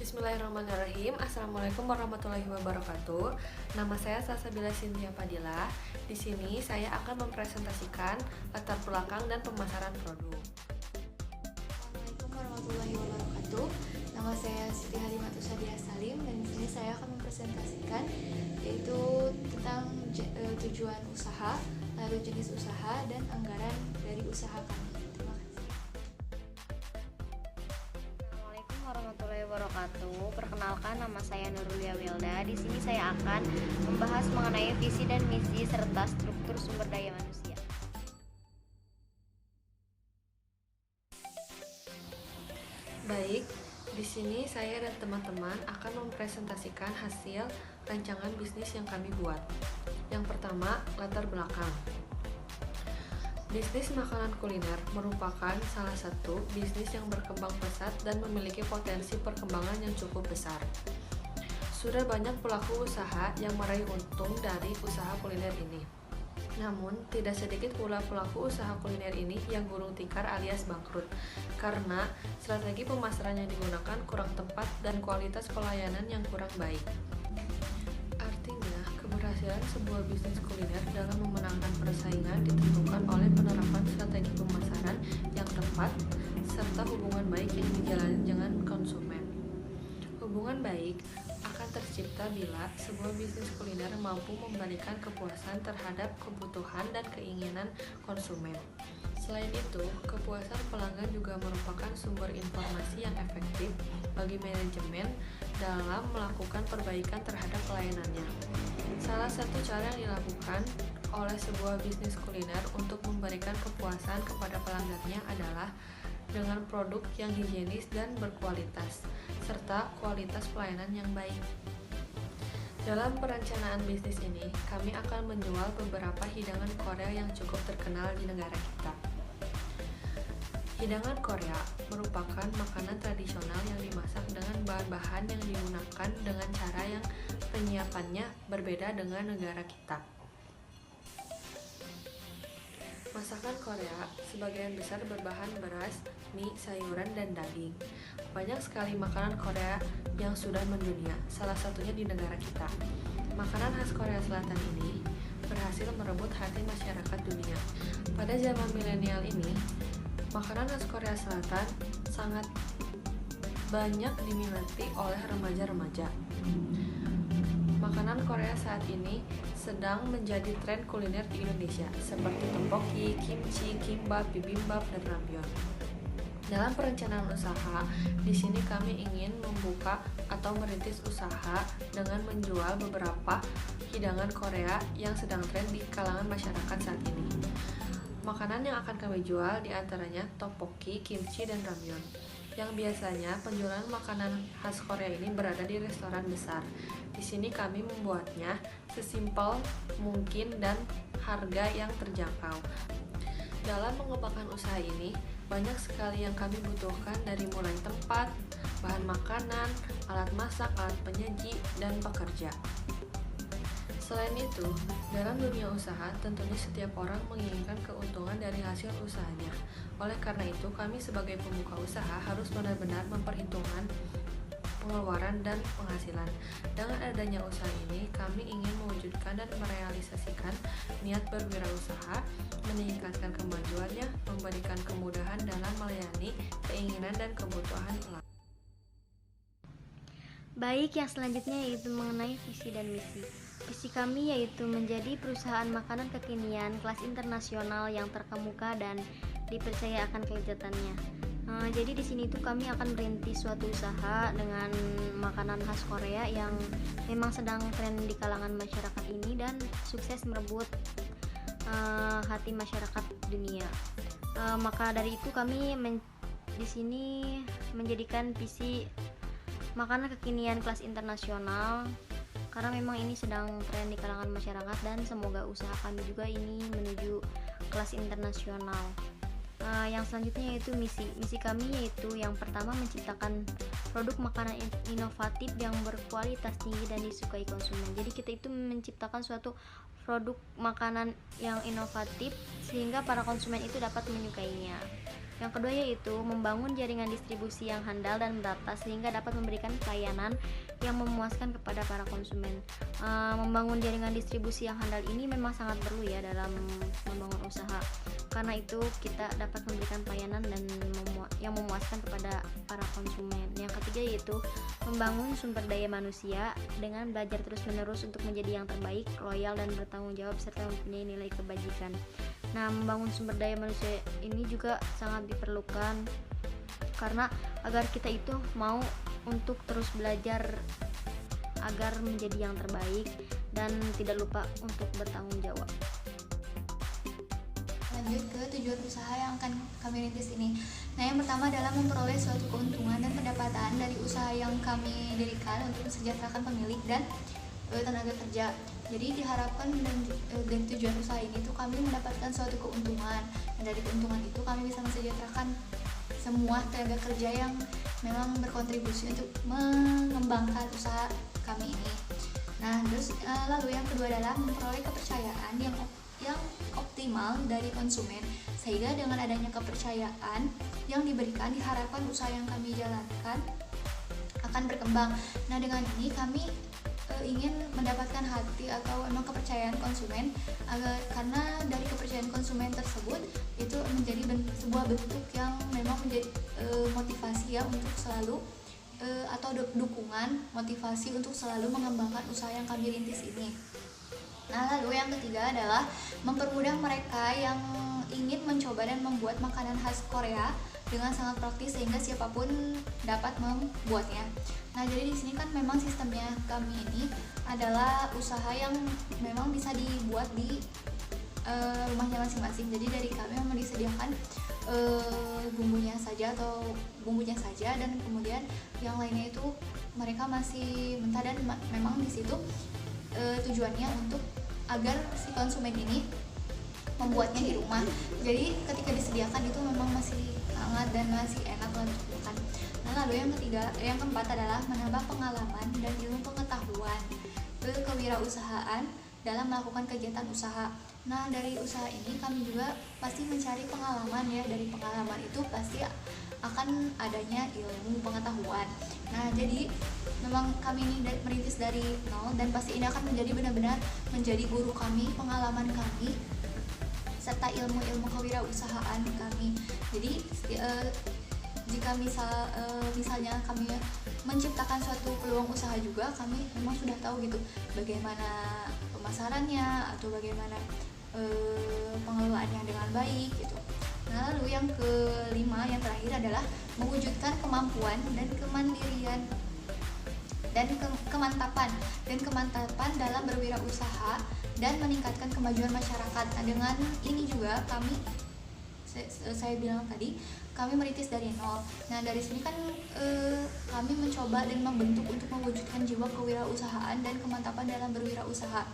Bismillahirrahmanirrahim. Assalamualaikum warahmatullahi wabarakatuh. Nama saya Salsabila Cynthia Padilla. Di sini saya akan mempresentasikan latar belakang dan pemasaran produk. Assalamualaikum warahmatullahi wabarakatuh. Nama saya Siti Halimatus Sadia Salim dan di sini saya akan mempresentasikan yaitu tentang tujuan usaha, lalu jenis usaha dan anggaran dari usaha kami. Terima kasih. Assalamualaikum warahmatullahi wabarakatuh. Perkenalkan, nama saya Nurulia Wilda. Di sini saya akan membahas mengenai visi dan misi serta struktur sumber daya manusia. Baik, di sini saya dan teman-teman akan mempresentasikan hasil rancangan bisnis yang kami buat. Yang pertama, latar belakang. Bisnis makanan kuliner merupakan salah satu bisnis yang berkembang pesat dan memiliki potensi perkembangan yang cukup besar. Sudah banyak pelaku usaha yang meraih untung dari usaha kuliner ini. Namun, tidak sedikit pula pelaku usaha kuliner ini yang gulung tikar alias bangkrut karena strategi pemasaran yang digunakan kurang tepat dan kualitas pelayanan yang kurang baik. Artinya, keberhasilan sebuah bisnis kuliner dalam memenangkan persaingan ditentukan oleh penerapan strategi pemasaran yang tepat serta hubungan baik yang dijalani dengan konsumen. Hubungan baik akan tercipta bila sebuah bisnis kuliner mampu memberikan kepuasan terhadap kebutuhan dan keinginan konsumen. Selain itu, kepuasan pelanggan juga merupakan sumber informasi yang efektif bagi manajemen dalam melakukan perbaikan terhadap pelayanannya. Salah satu cara yang dilakukan oleh sebuah bisnis kuliner untuk memberikan kepuasan kepada pelanggannya adalah dengan produk yang higienis dan berkualitas, serta kualitas pelayanan yang baik. Dalam perencanaan bisnis ini, kami akan menjual beberapa hidangan Korea yang cukup terkenal di negara kita. Hidangan Korea merupakan makanan tradisional yang dimasak dengan bahan-bahan yang digunakan dengan cara yang penyiapannya berbeda dengan negara kita. Masakan Korea sebagian besar berbahan beras, mie, sayuran, dan daging. Banyak sekali makanan Korea yang sudah mendunia, salah satunya di negara kita. Makanan khas Korea Selatan ini berhasil merebut hati masyarakat dunia. Pada zaman milenial ini, makanan khas Korea Selatan sangat banyak diminati oleh remaja-remaja. Makanan Korea saat ini sedang menjadi tren kuliner di Indonesia, seperti tteokbokki, kimchi, kimbap, bibimbap, dan ramyeon. Dalam perencanaan usaha, di sini kami ingin membuka atau merintis usaha dengan menjual beberapa hidangan Korea yang sedang tren di kalangan masyarakat saat ini. Makanan yang akan kami jual diantaranya tteokbokki, kimchi, dan ramyeon. Yang biasanya penjualan makanan khas Korea ini berada di restoran besar. Di sini kami membuatnya sesimpel mungkin dan harga yang terjangkau. Dalam mengembangkan usaha ini, banyak sekali yang kami butuhkan dari mulai tempat, bahan makanan, alat masak, alat penyaji, dan pekerja. Selain itu, dalam dunia usaha, tentunya setiap orang menginginkan keuntungan dari hasil usahanya. Oleh karena itu, kami sebagai pembuka usaha harus benar-benar memperhitungkan pengeluaran dan penghasilan. Dengan adanya usaha ini, kami ingin mewujudkan dan merealisasikan niat berwirausaha, meningkatkan kemajuannya, memberikan kemudahan dalam melayani keinginan dan kebutuhan pelanggan. Baik, yang selanjutnya yaitu mengenai visi dan misi. Visi kami yaitu menjadi perusahaan makanan kekinian kelas internasional yang terkemuka dan dipercaya akan kelezatannya. Jadi di sini tuh kami akan merintis suatu usaha dengan makanan khas Korea yang memang sedang tren di kalangan masyarakat ini dan sukses merebut hati masyarakat dunia. Maka dari itu kami di sini menjadikan visi makanan kekinian kelas internasional karena memang ini sedang tren di kalangan masyarakat dan semoga usaha kami juga ini menuju kelas internasional. Yang selanjutnya yaitu misi kami yaitu yang pertama menciptakan produk makanan inovatif yang berkualitas tinggi dan disukai konsumen. Jadi kita itu menciptakan suatu produk makanan yang inovatif sehingga para konsumen itu dapat menyukainya. Yang kedua yaitu membangun jaringan distribusi yang handal dan merata sehingga dapat memberikan pelayanan yang memuaskan kepada para konsumen. Membangun jaringan distribusi yang handal ini memang sangat perlu ya dalam membangun usaha. Karena itu kita dapat memberikan pelayanan dan yang memuaskan kepada para konsumen. Yang ketiga yaitu membangun sumber daya manusia dengan belajar terus-menerus untuk menjadi yang terbaik, loyal dan bertanggung jawab serta mempunyai nilai kebajikan. Nah, membangun sumber daya manusia ini juga sangat diperlukan karena agar kita itu mau untuk terus belajar agar menjadi yang terbaik dan tidak lupa untuk bertanggung jawab. Lanjut ke tujuan usaha yang akan kami rintis ini. Nah, yang pertama adalah memperoleh suatu keuntungan dan pendapatan dari usaha yang kami dirikan untuk mensejahterakan pemilik dan tenaga kerja. Jadi diharapkan dari tujuan usaha ini tuh kami mendapatkan suatu keuntungan, dan dari keuntungan itu kami bisa mensejahterakan semua tenaga kerja yang memang berkontribusi untuk mengembangkan usaha kami ini. Nah, terus lalu yang kedua adalah memperoleh kepercayaan yang optimal dari konsumen, sehingga dengan adanya kepercayaan yang diberikan diharapkan usaha yang kami jalankan akan berkembang. Nah, dengan ini kami ingin mendapatkan hati atau memang kepercayaan konsumen karena dari kepercayaan konsumen tersebut itu menjadi sebuah bentuk yang memang menjadi motivasi ya untuk selalu atau dukungan motivasi untuk selalu mengembangkan usaha yang kami rintis ini. Nah, lalu yang ketiga adalah mempermudah mereka yang ingin mencoba dan membuat makanan khas Korea dengan sangat praktis sehingga siapapun dapat membuatnya. Nah, jadi di sini kan memang sistemnya kami ini adalah usaha yang memang bisa dibuat di rumahnya masing-masing. Jadi dari kami memang disediakan bumbunya saja dan kemudian yang lainnya itu mereka masih mentah dan memang di situ tujuannya untuk agar si konsumen ini membuatnya di rumah. Jadi ketika disediakan itu memang masih hangat dan masih enak untuk makan. Nah, lalu yang keempat adalah menambah pengalaman dan ilmu pengetahuan kewirausahaan dalam melakukan kegiatan usaha. Nah, dari usaha ini kami juga pasti mencari pengalaman ya. Dari pengalaman itu pasti akan adanya ilmu pengetahuan. Nah, jadi memang kami ini merintis dari nol dan pasti ini akan menjadi benar-benar menjadi guru kami, pengalaman kami serta ilmu-ilmu kewirausahaan kami. Jadi jika misalnya kami menciptakan suatu peluang usaha juga, kami memang sudah tahu gitu bagaimana pemasarannya atau bagaimana pengelolaannya dengan baik gitu. Nah, lalu yang kelima, yang terakhir adalah mewujudkan kemampuan dan kemandirian dan kemantapan dalam berwirausaha dan meningkatkan kemajuan masyarakat. Nah, dengan ini juga saya bilang tadi kami merintis dari nol. Nah, dari sini kan kami mencoba dan membentuk untuk mewujudkan jiwa kewirausahaan dan kemantapan dalam berwirausaha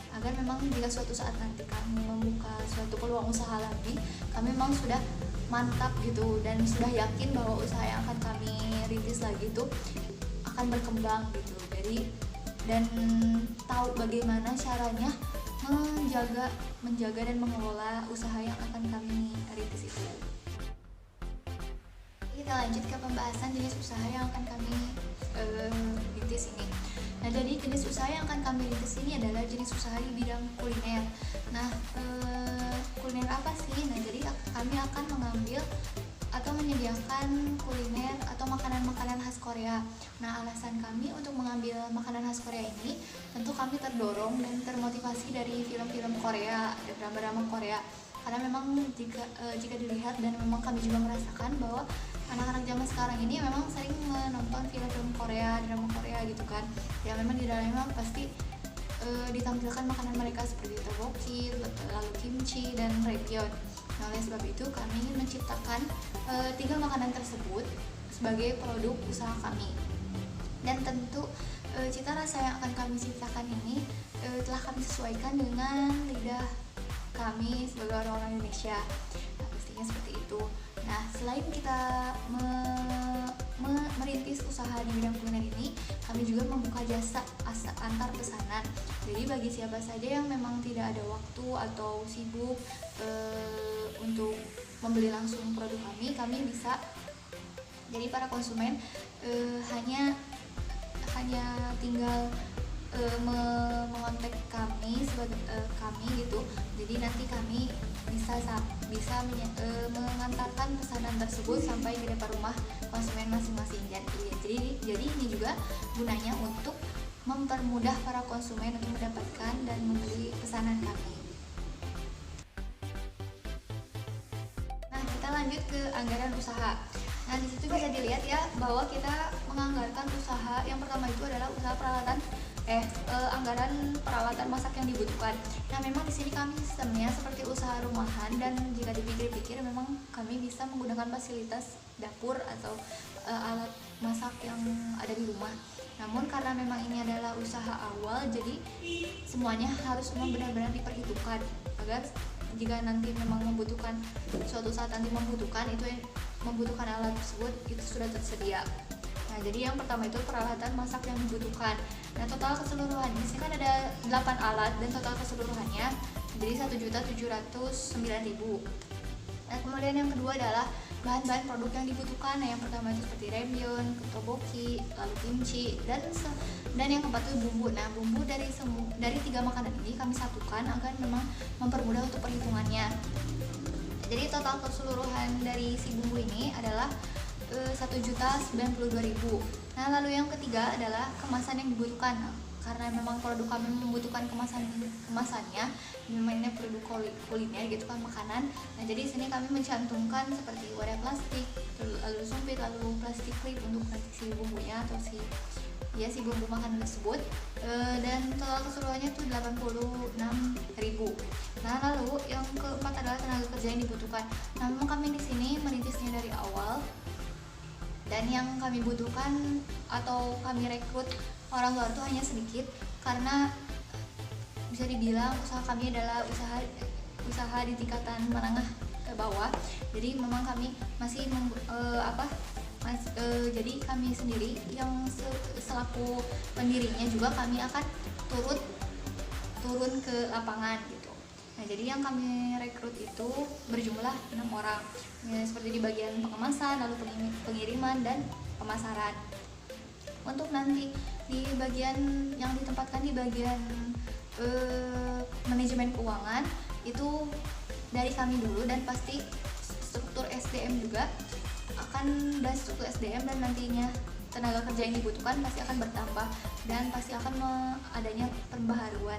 agar memang jika suatu saat nanti kami membuka suatu peluang usaha lagi, kami memang sudah mantap gitu dan sudah yakin bahwa usaha yang akan kami rintis lagi itu akan berkembang gitu. Jadi dan tahu bagaimana caranya menjaga dan mengelola usaha yang akan kami rintis itu. Kita lanjut ke pembahasan jenis usaha yang akan kami rintis ini. Nah, jadi jenis usaha yang akan kami rintis ini adalah jenis usaha di bidang kuliner. Nah, kuliner apa sih? Nah, jadi kami akan mengambil atau menyediakan kuliner atau makanan-makanan khas Korea. Nah, alasan kami untuk mengambil makanan khas Korea ini tentu kami terdorong dan termotivasi dari film-film Korea dan drama-drama Korea. Karena memang jika dilihat dan memang kami juga merasakan bahwa anak-anak zaman sekarang ini memang sering menonton film-film Korea, drama Korea gitu kan. Ya memang di dalamnya pasti ditampilkan makanan mereka seperti tteokbokki, lalu kimchi dan raepyeon. Nah, oleh sebab itu kami ingin menciptakan 3 makanan tersebut sebagai produk usaha kami. Dan tentu cita rasa yang akan kami ciptakan ini telah kami sesuaikan dengan lidah kami sebagai orang-orang Indonesia. Nah, pastinya seperti itu. Nah, selain kita merintis usaha di bidang kuliner ini, kami juga membuka jasa antar pesanan. Jadi bagi siapa saja yang memang tidak ada waktu atau sibuk untuk membeli langsung produk kami bisa, jadi para konsumen hanya tinggal mengontak kami sebagai kami gitu. Jadi nanti kami bisa mengantarkan pesanan tersebut sampai ke depan rumah konsumen masing-masing. Jadi ini juga gunanya untuk mempermudah para konsumen untuk mendapatkan dan membeli pesanan kami. Nah, kita lanjut ke anggaran usaha. Nah, di situ bisa dilihat ya bahwa kita menganggarkan usaha yang pertama itu adalah usaha anggaran peralatan masak yang dibutuhkan. Nah, memang di sini kami sistemnya seperti usaha rumahan, dan jika dipikir-pikir memang kami bisa menggunakan fasilitas dapur atau alat masak yang ada di rumah. Namun karena memang ini adalah usaha awal, jadi semuanya harus memang benar-benar diperhitungkan agar jika nanti memang suatu saat nanti membutuhkan alat tersebut, itu sudah tersedia. Nah, jadi yang pertama itu peralatan masak yang dibutuhkan. Nah, total keseluruhan di sini kan ada 8 alat dan total keseluruhannya jadi 1.709.000. Nah, kemudian yang kedua adalah bahan-bahan produk yang dibutuhkan. Nah, yang pertama itu seperti ramyeon, tteokbokki, lalu kimchi, dan yang keempat itu bumbu. Nah, bumbu dari 3 makanan ini kami satukan agar memang mempermudah untuk perhitungannya. Jadi total keseluruhan dari si bumbu ini adalah 1.092.000. Nah, lalu yang ketiga adalah kemasan yang dibutuhkan. Nah, karena memang produk kami membutuhkan kemasannya, memang ini produk kuliner gitu kan, makanan. Nah, jadi di sini kami mencantumkan seperti wadah plastik, lalu sumpit, lalu plastik klip untuk nanti si bumbunya atau si bumbu makanan tersebut. Dan total keseluruhannya itu 86.000. Nah, lalu yang keempat adalah tenaga kerja yang dibutuhkan. Nah, memang kami di sini merintisnya dari awal, dan yang kami butuhkan atau kami rekrut orang luar itu hanya sedikit, karena bisa dibilang usaha kami adalah usaha di tingkatan menengah ke bawah. Jadi memang kami masih jadi kami sendiri yang selaku pendirinya juga kami akan turun ke lapangan gitu. Nah, jadi yang kami rekrut itu berjumlah 6 orang, ya, seperti di bagian pengemasan, lalu pengiriman dan pemasaran. Untuk nanti di bagian yang ditempatkan di bagian manajemen keuangan itu dari kami dulu, dan pasti struktur SDM juga dan nantinya tenaga kerja yang dibutuhkan pasti akan bertambah dan pasti akan adanya pembaharuan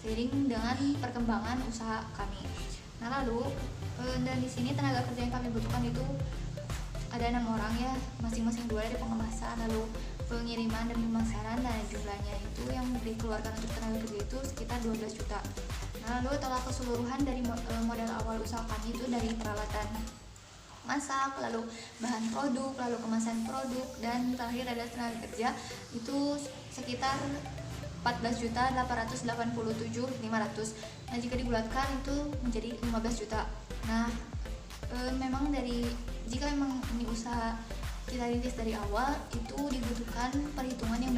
seiring dengan perkembangan usaha kami. Nah, lalu dan di sini tenaga kerja yang kami butuhkan itu ada 6 orang ya, masing-masing 2 dari pengemasan, lalu pengiriman dan pemasaran. Nah, jumlahnya itu yang dikeluarkan untuk tenaga kerja itu sekitar 12 juta. Nah, lalu total keseluruhan dari modal awal usaha kami itu dari peralatan masak, lalu bahan produk, lalu kemasan produk, dan terakhir ada tenaga kerja itu sekitar 14.887.500. Nah, jika dibulatkan itu menjadi 15 juta. Nah, jika memang ini usaha kita rintis dari awal, itu dibutuhkan perhitungan yang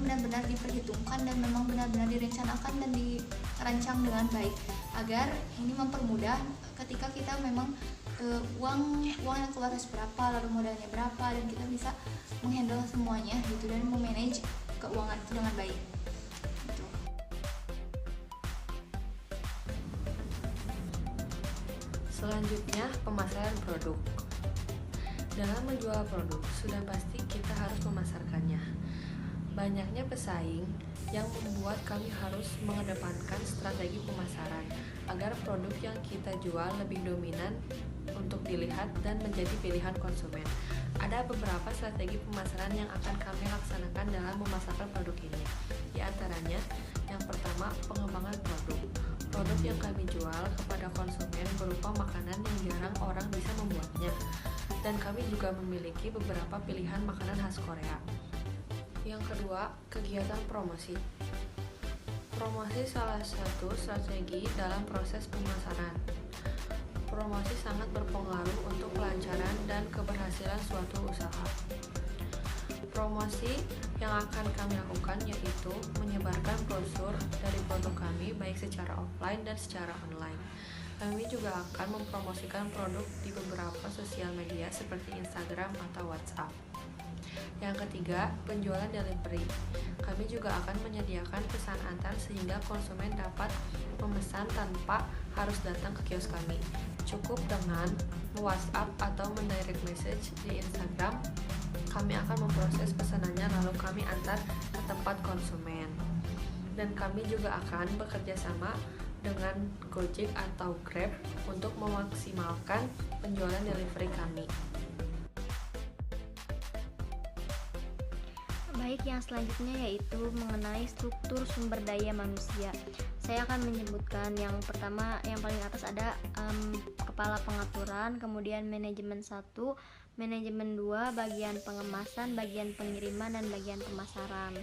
benar-benar diperhitungkan dan memang benar-benar direncanakan dan dirancang dengan baik agar ini mempermudah ketika kita memang uang yang keluar harus berapa, lalu modalnya berapa, dan kita bisa menghandle semuanya gitu dan memanage keuangan itu dengan baik gitu. Selanjutnya, pemasaran produk. Dalam menjual produk, sudah pasti kita harus memasarkannya. Banyaknya pesaing yang membuat kami harus mengedepankan strategi pemasaran agar produk yang kita jual lebih dominan untuk dilihat dan menjadi pilihan konsumen. Ada beberapa strategi pemasaran yang akan kami laksanakan dalam memasarkan produk ini. Di antaranya, yang pertama, pengembangan produk. Produk yang kami jual kepada konsumen berupa makanan yang jarang orang bisa membuatnya, dan kami juga memiliki beberapa pilihan makanan khas Korea. Yang kedua, kegiatan promosi. Promosi salah satu strategi dalam proses pemasaran. Promosi sangat berpengaruh untuk kelancaran dan keberhasilan suatu usaha. Promosi yang akan kami lakukan yaitu menyebarkan brosur dari produk kami baik secara offline dan secara online. Kami juga akan mempromosikan produk di beberapa sosial media seperti Instagram atau WhatsApp. Yang ketiga, penjualan delivery. Kami juga akan menyediakan pesan antar sehingga konsumen dapat memesan tanpa harus datang ke kios kami. Cukup dengan WhatsApp atau mendirect message di Instagram, kami akan memproses pesanannya lalu kami antar ke tempat konsumen. Dan kami juga akan bekerja sama dengan Gojek atau Grab untuk memaksimalkan penjualan delivery kami. Baik, yang selanjutnya yaitu mengenai struktur sumber daya manusia. Saya akan menyebutkan yang pertama, yang paling atas ada kepala pengaturan, kemudian manajemen 1, manajemen 2, bagian pengemasan, bagian pengiriman, dan bagian pemasaran.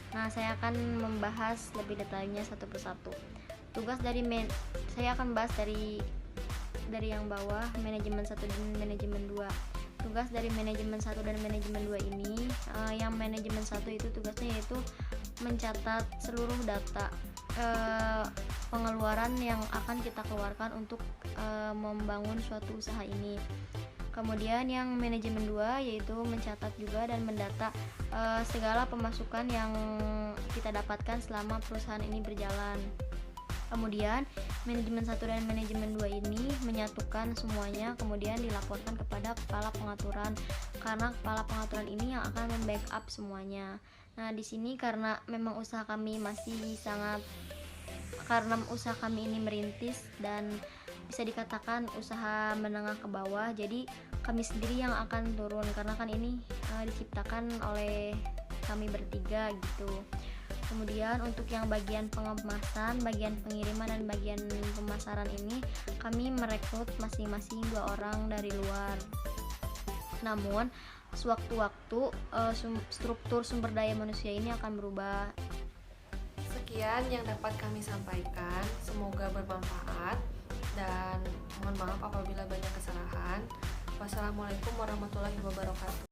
Nah, saya akan membahas lebih detailnya satu persatu. Tugas dari saya akan bahas dari yang bawah, manajemen 1 dan manajemen 2. Tugas dari manajemen 1 dan manajemen 2 ini, yang manajemen 1 itu tugasnya yaitu mencatat seluruh data pengeluaran yang akan kita keluarkan untuk membangun suatu usaha ini. Kemudian yang manajemen 2 yaitu mencatat juga dan mendata segala pemasukan yang kita dapatkan selama perusahaan ini berjalan. Kemudian manajemen 1 dan manajemen 2 ini menyatukan semuanya, kemudian dilaporkan kepada kepala pengaturan, karena kepala pengaturan ini yang akan membackup semuanya. Nah, di sini karena memang usaha kami ini merintis dan bisa dikatakan usaha menengah ke bawah, jadi kami sendiri yang akan turun karena kan ini diciptakan oleh kami bertiga gitu. Kemudian untuk yang bagian pengemasan, bagian pengiriman, dan bagian pemasaran ini kami merekrut masing-masing 2 orang dari luar. Namun sewaktu-waktu struktur sumber daya manusia ini akan berubah. Sekian yang dapat kami sampaikan, semoga bermanfaat dan mohon maaf apabila banyak kesalahan. Wassalamualaikum warahmatullahi wabarakatuh.